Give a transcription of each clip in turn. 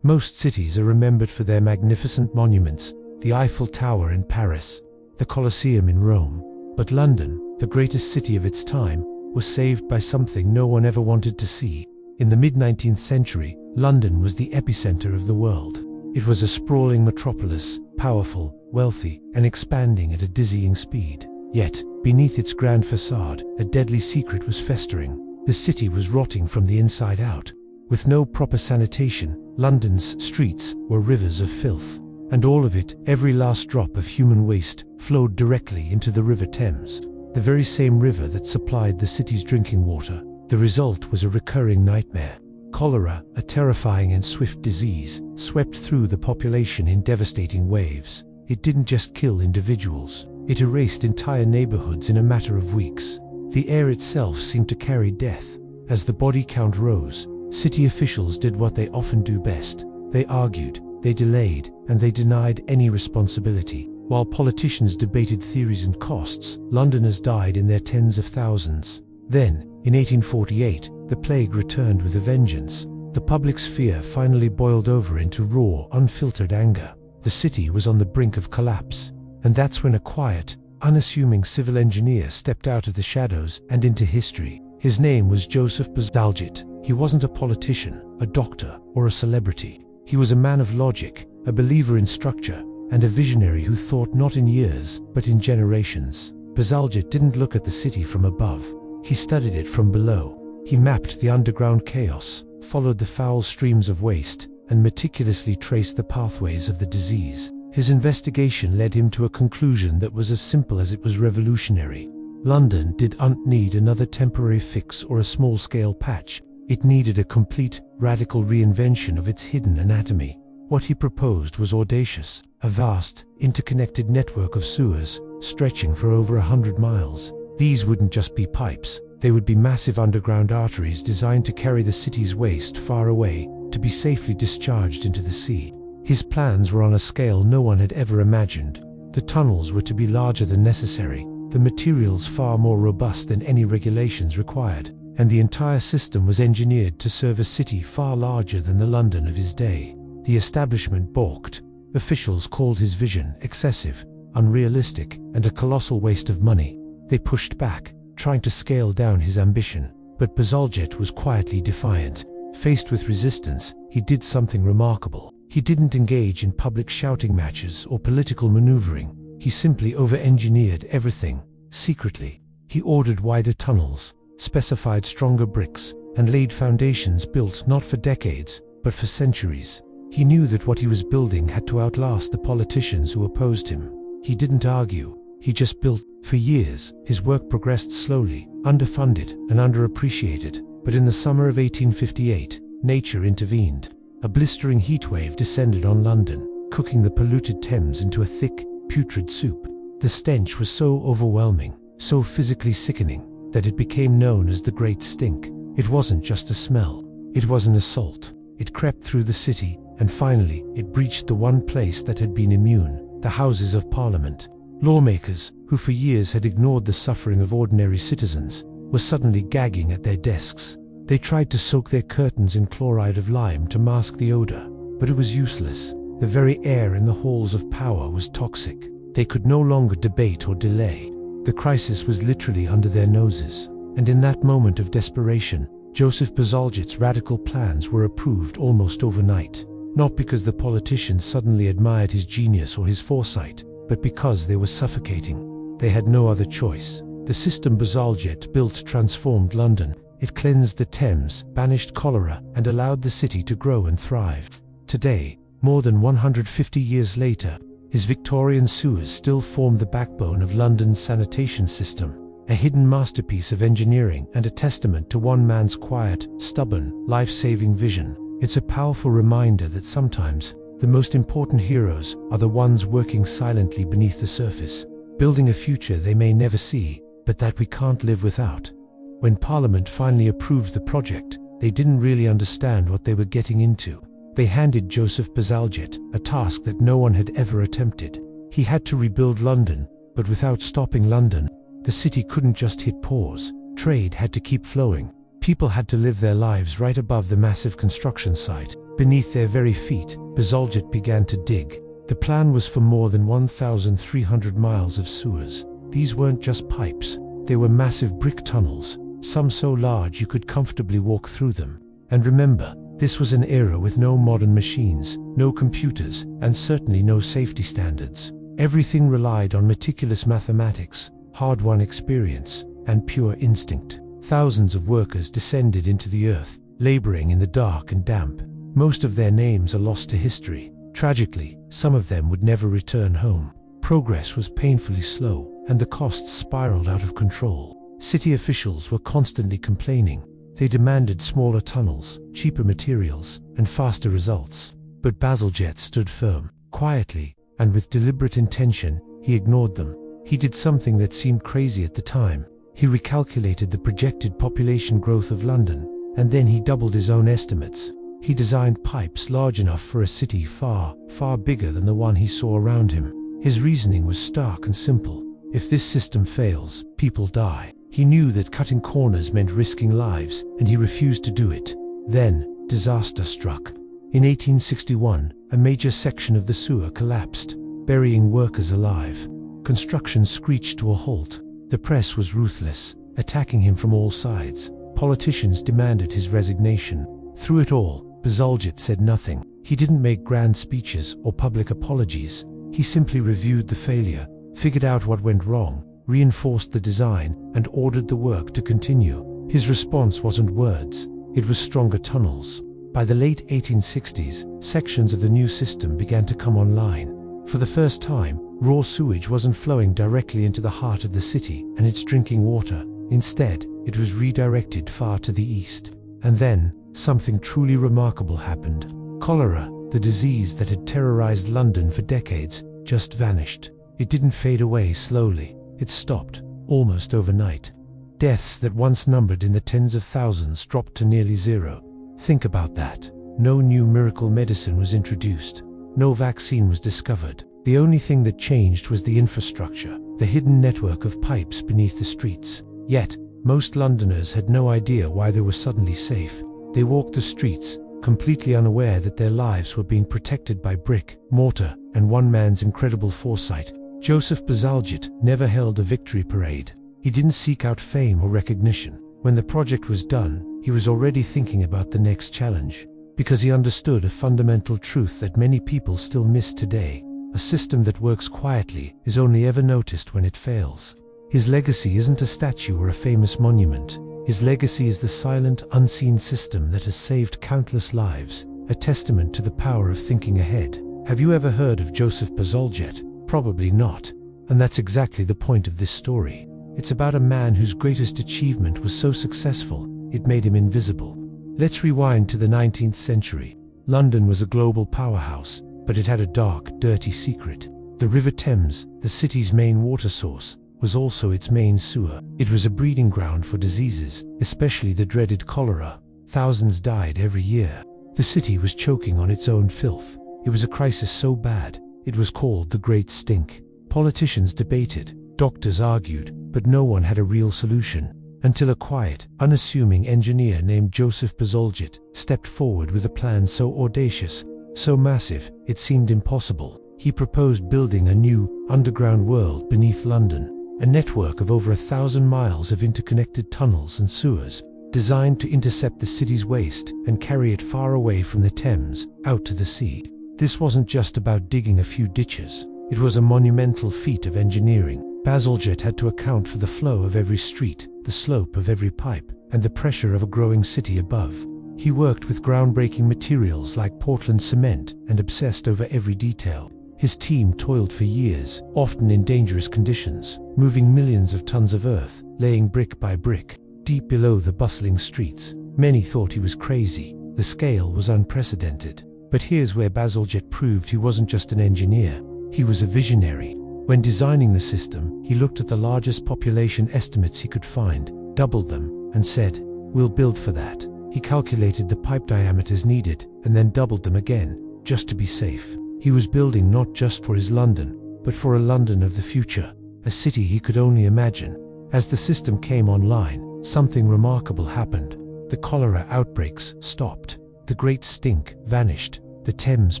Most cities are remembered for their magnificent monuments, the Eiffel Tower in Paris, the Colosseum in Rome. But London, the greatest city of its time, was saved by something no one ever wanted to see. In the mid-19th century, London was the epicenter of the world. It was a sprawling metropolis, powerful, wealthy, and expanding at a dizzying speed. Yet, beneath its grand facade, a deadly secret was festering. The city was rotting from the inside out. With no proper sanitation, London's streets were rivers of filth. And all of it, every last drop of human waste, flowed directly into the River Thames, the very same river that supplied the city's drinking water. The result was a recurring nightmare. Cholera, a terrifying and swift disease, swept through the population in devastating waves. It didn't just kill individuals, it erased entire neighborhoods in a matter of weeks. The air itself seemed to carry death. As the body count rose, city officials did what they often do best. They argued, they delayed, and they denied any responsibility. While politicians debated theories and costs, Londoners died in their tens of thousands. Then, in 1848, the plague returned with a vengeance. The public's fear finally boiled over into raw, unfiltered anger. The city was on the brink of collapse. And that's when a quiet, unassuming civil engineer stepped out of the shadows and into history. His name was Joseph Bazalgette. He wasn't a politician, a doctor, or a celebrity. He was a man of logic, a believer in structure, and a visionary who thought not in years, but in generations. Bazalgette didn't look at the city from above. He studied it from below. He mapped the underground chaos, followed the foul streams of waste, and meticulously traced the pathways of the disease. His investigation led him to a conclusion that was as simple as it was revolutionary. London didn't need another temporary fix or a small-scale patch. It needed a complete, radical reinvention of its hidden anatomy. What he proposed was audacious, a vast, interconnected network of sewers, stretching for over 100 miles. These wouldn't just be pipes, they would be massive underground arteries designed to carry the city's waste far away, to be safely discharged into the sea. His plans were on a scale no one had ever imagined. The tunnels were to be larger than necessary, the materials far more robust than any regulations required, and the entire system was engineered to serve a city far larger than the London of his day. The establishment balked. Officials called his vision excessive, unrealistic, and a colossal waste of money. They pushed back, trying to scale down his ambition. But Bazalgette was quietly defiant. Faced with resistance, he did something remarkable. He didn't engage in public shouting matches or political maneuvering. He simply over-engineered everything, secretly. He ordered wider tunnels, specified stronger bricks, and laid foundations built not for decades, but for centuries. He knew that what he was building had to outlast the politicians who opposed him. He didn't argue, he just built. For years, his work progressed slowly, underfunded and underappreciated. But in the summer of 1858, nature intervened. A blistering heatwave descended on London, cooking the polluted Thames into a thick, putrid soup. The stench was so overwhelming, so physically sickening, that it became known as the Great Stink. It wasn't just a smell, it was an assault. It crept through the city, and finally, it breached the one place that had been immune, the Houses of Parliament. Lawmakers, who for years had ignored the suffering of ordinary citizens, were suddenly gagging at their desks. They tried to soak their curtains in chloride of lime to mask the odor, but it was useless. The very air in the halls of power was toxic. They could no longer debate or delay. The crisis was literally under their noses. And in that moment of desperation, Joseph Bazalgette's radical plans were approved almost overnight. Not because the politicians suddenly admired his genius or his foresight, but because they were suffocating. They had no other choice. The system Bazalgette built transformed London. It cleansed the Thames, banished cholera, and allowed the city to grow and thrive. Today, more than 150 years later, his Victorian sewers still form the backbone of London's sanitation system, a hidden masterpiece of engineering and a testament to one man's quiet, stubborn, life-saving vision. It's a powerful reminder that sometimes, the most important heroes are the ones working silently beneath the surface, building a future they may never see, but that we can't live without. When Parliament finally approved the project, they didn't really understand what they were getting into. They handed Joseph Bazalgette a task that no one had ever attempted. He had to rebuild London, but without stopping London. The city couldn't just hit pause. Trade had to keep flowing. People had to live their lives right above the massive construction site. Beneath their very feet, Bazalgette began to dig. The plan was for more than 1,300 miles of sewers. These weren't just pipes, they were massive brick tunnels, some so large you could comfortably walk through them. And remember, this was an era with no modern machines, no computers, and certainly no safety standards. Everything relied on meticulous mathematics, hard-won experience, and pure instinct. Thousands of workers descended into the earth, laboring in the dark and damp. Most of their names are lost to history. Tragically, some of them would never return home. Progress was painfully slow, and the costs spiraled out of control. City officials were constantly complaining. They demanded smaller tunnels, cheaper materials, and faster results. But Bazalgette stood firm. Quietly, and with deliberate intention, he ignored them. He did something that seemed crazy at the time. He recalculated the projected population growth of London, and then he doubled his own estimates. He designed pipes large enough for a city far, far bigger than the one he saw around him. His reasoning was stark and simple. If this system fails, people die. He knew that cutting corners meant risking lives, and he refused to do it. Then, disaster struck. In 1861, a major section of the sewer collapsed, burying workers alive. Construction screeched to a halt. The press was ruthless, attacking him from all sides. Politicians demanded his resignation. Through it all, Bazalgette said nothing. He didn't make grand speeches or public apologies. He simply reviewed the failure, figured out what went wrong, reinforced the design, and ordered the work to continue. His response wasn't words, it was stronger tunnels. By the late 1860s, sections of the new system began to come online. For the first time, raw sewage wasn't flowing directly into the heart of the city and its drinking water. Instead, it was redirected far to the east. And then, something truly remarkable happened. Cholera, the disease that had terrorized London for decades, just vanished. It didn't fade away slowly. It stopped, almost overnight. Deaths that once numbered in the tens of thousands dropped to nearly zero. Think about that. No new miracle medicine was introduced. No vaccine was discovered. The only thing that changed was the infrastructure, the hidden network of pipes beneath the streets. Yet, most Londoners had no idea why they were suddenly safe. They walked the streets, completely unaware that their lives were being protected by brick, mortar, and one man's incredible foresight. Joseph Bazalgette never held a victory parade. He didn't seek out fame or recognition. When the project was done, he was already thinking about the next challenge, because he understood a fundamental truth that many people still miss today. A system that works quietly is only ever noticed when it fails. His legacy isn't a statue or a famous monument. His legacy is the silent, unseen system that has saved countless lives, a testament to the power of thinking ahead. Have you ever heard of Joseph Bazalgette? Probably not. And that's exactly the point of this story. It's about a man whose greatest achievement was so successful, it made him invisible. Let's rewind to the 19th century. London was a global powerhouse, but it had a dark, dirty secret. The River Thames, the city's main water source, was also its main sewer. It was a breeding ground for diseases, especially the dreaded cholera. Thousands died every year. The city was choking on its own filth. It was a crisis so bad, it was called the Great Stink. Politicians debated, doctors argued, but no one had a real solution. Until a quiet, unassuming engineer named Joseph Bazalgette stepped forward with a plan so audacious, so massive, it seemed impossible. He proposed building a new, underground world beneath London. A network of over 1,000 miles of interconnected tunnels and sewers, designed to intercept the city's waste and carry it far away from the Thames, out to the sea. This wasn't just about digging a few ditches. It was a monumental feat of engineering. Bazalgette had to account for the flow of every street, the slope of every pipe, and the pressure of a growing city above. He worked with groundbreaking materials like Portland cement and obsessed over every detail. His team toiled for years, often in dangerous conditions, moving millions of tons of earth, laying brick by brick, deep below the bustling streets. Many thought he was crazy. The scale was unprecedented. But here's where Bazalgette proved he wasn't just an engineer. He was a visionary. When designing the system, he looked at the largest population estimates he could find, doubled them, and said, "We'll build for that." He calculated the pipe diameters needed, and then doubled them again, just to be safe. He was building not just for his London, but for a London of the future, a city he could only imagine. As the system came online, something remarkable happened. The cholera outbreaks stopped. The great stink vanished. The Thames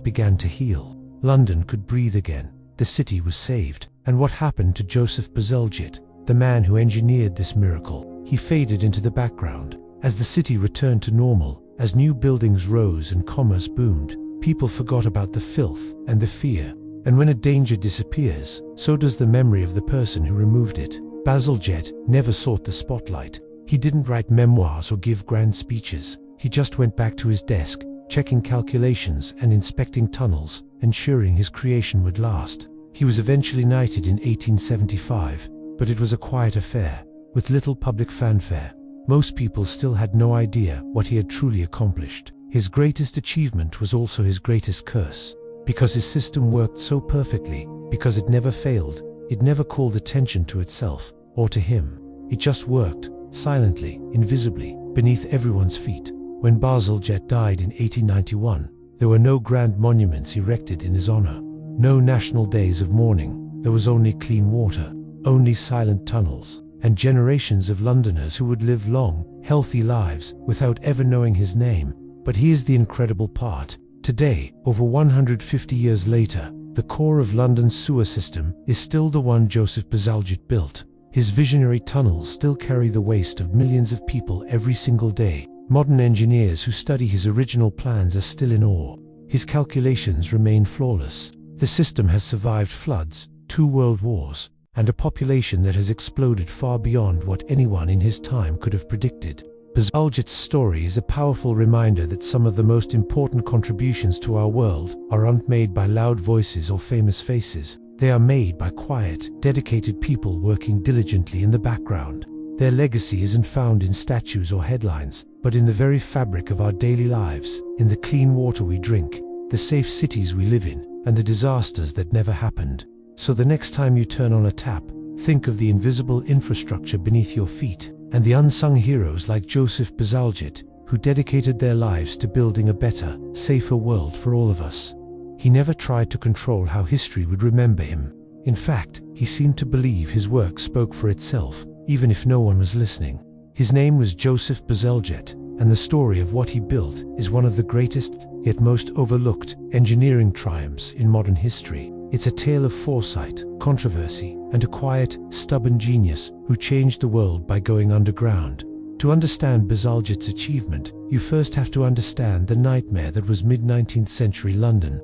began to heal. London could breathe again. The city was saved. And what happened to Joseph Bazalgette, the man who engineered this miracle? He faded into the background. As the city returned to normal, as new buildings rose and commerce boomed, people forgot about the filth and the fear. And when a danger disappears, so does the memory of the person who removed it. Bazalgette never sought the spotlight. He didn't write memoirs or give grand speeches. He just went back to his desk, checking calculations and inspecting tunnels, ensuring his creation would last. He was eventually knighted in 1875, but it was a quiet affair, with little public fanfare. Most people still had no idea what he had truly accomplished. His greatest achievement was also his greatest curse. Because his system worked so perfectly, because it never failed, it never called attention to itself, or to him. It just worked, silently, invisibly, beneath everyone's feet. When Bazalgette died in 1891, there were no grand monuments erected in his honor. No national days of mourning. There was only clean water, only silent tunnels, and generations of Londoners who would live long, healthy lives without ever knowing his name. But here's the incredible part. Today, over 150 years later, the core of London's sewer system is still the one Joseph Bazalgette built. His visionary tunnels still carry the waste of millions of people every single day. Modern engineers who study his original plans are still in awe. His calculations remain flawless. The system has survived floods, 2 world wars, and a population that has exploded far beyond what anyone in his time could have predicted. Bazalgette's story is a powerful reminder that some of the most important contributions to our world aren't made by loud voices or famous faces. They are made by quiet, dedicated people working diligently in the background. Their legacy isn't found in statues or headlines, but in the very fabric of our daily lives, in the clean water we drink, the safe cities we live in, and the disasters that never happened. So the next time you turn on a tap, think of the invisible infrastructure beneath your feet, and the unsung heroes like Joseph Bazalgette, who dedicated their lives to building a better, safer world for all of us. He never tried to control how history would remember him. In fact, he seemed to believe his work spoke for itself, even if no one was listening. His name was Joseph Bazalgette, and the story of what he built is one of the greatest, yet most overlooked, engineering triumphs in modern history. It's a tale of foresight, controversy, and a quiet, stubborn genius who changed the world by going underground. To understand Bazalgette's achievement, you first have to understand the nightmare that was mid-19th century London.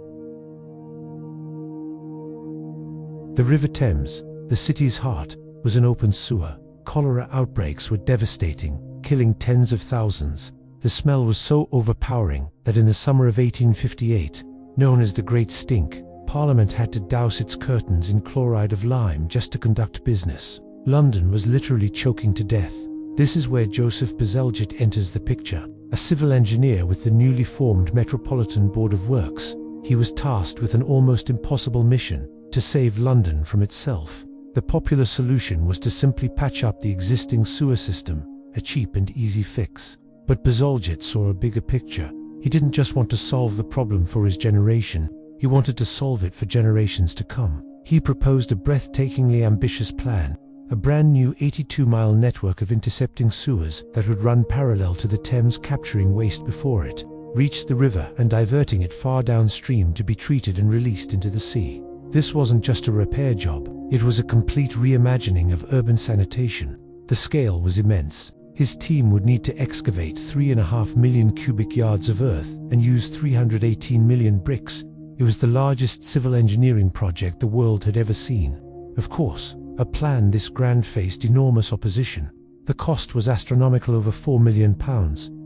The River Thames, the city's heart, was an open sewer. Cholera outbreaks were devastating, killing tens of thousands. The smell was so overpowering that in the summer of 1858, known as the Great Stink, Parliament had to douse its curtains in chloride of lime just to conduct business. London was literally choking to death. This is where Joseph Bazalgette enters the picture. A civil engineer with the newly formed Metropolitan Board of Works, he was tasked with an almost impossible mission: to save London from itself. The popular solution was to simply patch up the existing sewer system, a cheap and easy fix. But Bazalgette saw a bigger picture. He didn't just want to solve the problem for his generation, he wanted to solve it for generations to come. He proposed a breathtakingly ambitious plan, a brand new 82-mile network of intercepting sewers that would run parallel to the Thames, capturing waste before it reached the river and diverting it far downstream to be treated and released into the sea. This wasn't just a repair job, it was a complete reimagining of urban sanitation. The scale was immense. His team would need to excavate 3.5 million cubic yards of earth and use 318 million bricks. It was the largest civil engineering project the world had ever seen. Of course, a plan this grand faced enormous opposition. The cost was astronomical, over £4 million,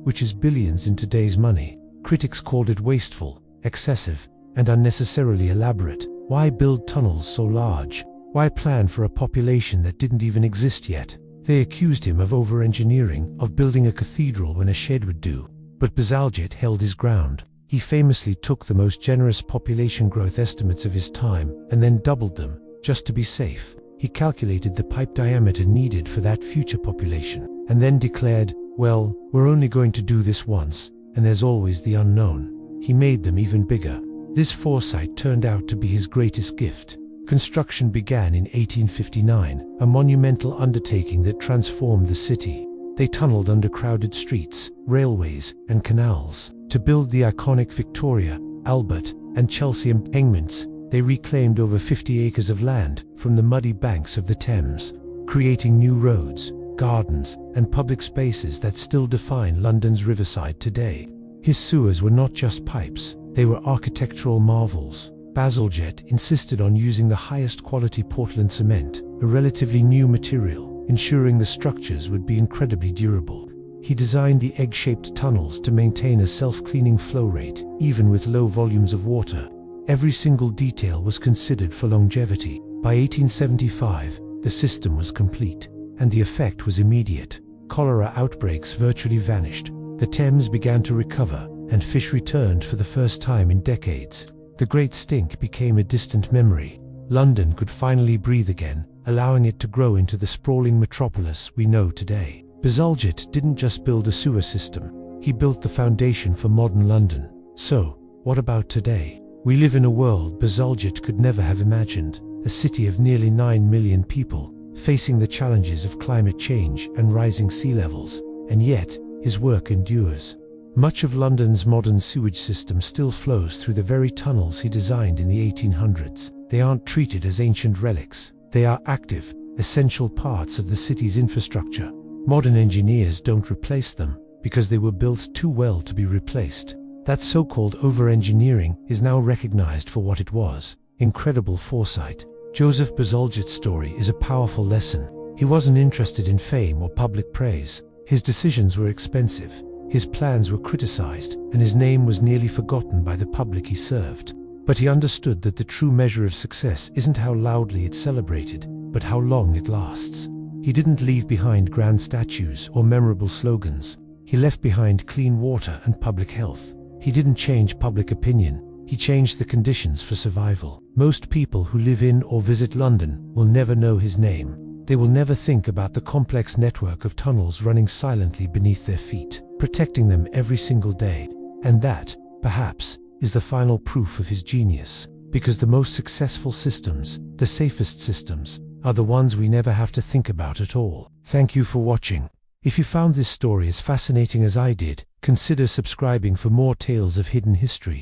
which is billions in today's money. Critics called it wasteful, excessive, and unnecessarily elaborate. Why build tunnels so large? Why plan for a population that didn't even exist yet? They accused him of over-engineering, of building a cathedral when a shed would do. But Bazalgette held his ground. He famously took the most generous population growth estimates of his time and then doubled them, just to be safe. He calculated the pipe diameter needed for that future population, and then declared, well, we're only going to do this once, and there's always the unknown. He made them even bigger. This foresight turned out to be his greatest gift. Construction began in 1859, a monumental undertaking that transformed the city. They tunneled under crowded streets, railways, and canals. To build the iconic Victoria, Albert, and Chelsea embankments, they reclaimed over 50 acres of land from the muddy banks of the Thames, creating new roads, gardens, and public spaces that still define London's riverside today. His sewers were not just pipes, they were architectural marvels. Bazalgette insisted on using the highest quality Portland cement, a relatively new material, ensuring the structures would be incredibly durable. He designed the egg-shaped tunnels to maintain a self-cleaning flow rate, even with low volumes of water. Every single detail was considered for longevity. By 1875, the system was complete, and the effect was immediate. Cholera outbreaks virtually vanished. The Thames began to recover, and fish returned for the first time in decades. The Great Stink became a distant memory. London could finally breathe again, allowing it to grow into the sprawling metropolis we know today. Bazalgette didn't just build a sewer system, he built the foundation for modern London. So, what about today? We live in a world Bazalgette could never have imagined, a city of nearly 9 million people, facing the challenges of climate change and rising sea levels, and yet, his work endures. Much of London's modern sewage system still flows through the very tunnels he designed in the 1800s. They aren't treated as ancient relics, they are active, essential parts of the city's infrastructure. Modern engineers don't replace them, because they were built too well to be replaced. That so-called over-engineering is now recognized for what it was: incredible foresight. Joseph Bazalgette's story is a powerful lesson. He wasn't interested in fame or public praise. His decisions were expensive, his plans were criticized, and his name was nearly forgotten by the public he served. But he understood that the true measure of success isn't how loudly it's celebrated, but how long it lasts. He didn't leave behind grand statues or memorable slogans. He left behind clean water and public health. He didn't change public opinion, he changed the conditions for survival. Most people who live in or visit London will never know his name. They will never think about the complex network of tunnels running silently beneath their feet, protecting them every single day. And that, perhaps, is the final proof of his genius. Because the most successful systems, the safest systems, are the ones we never have to think about at all. Thank you for watching. If you found this story as fascinating as I did, consider subscribing for more tales of hidden history.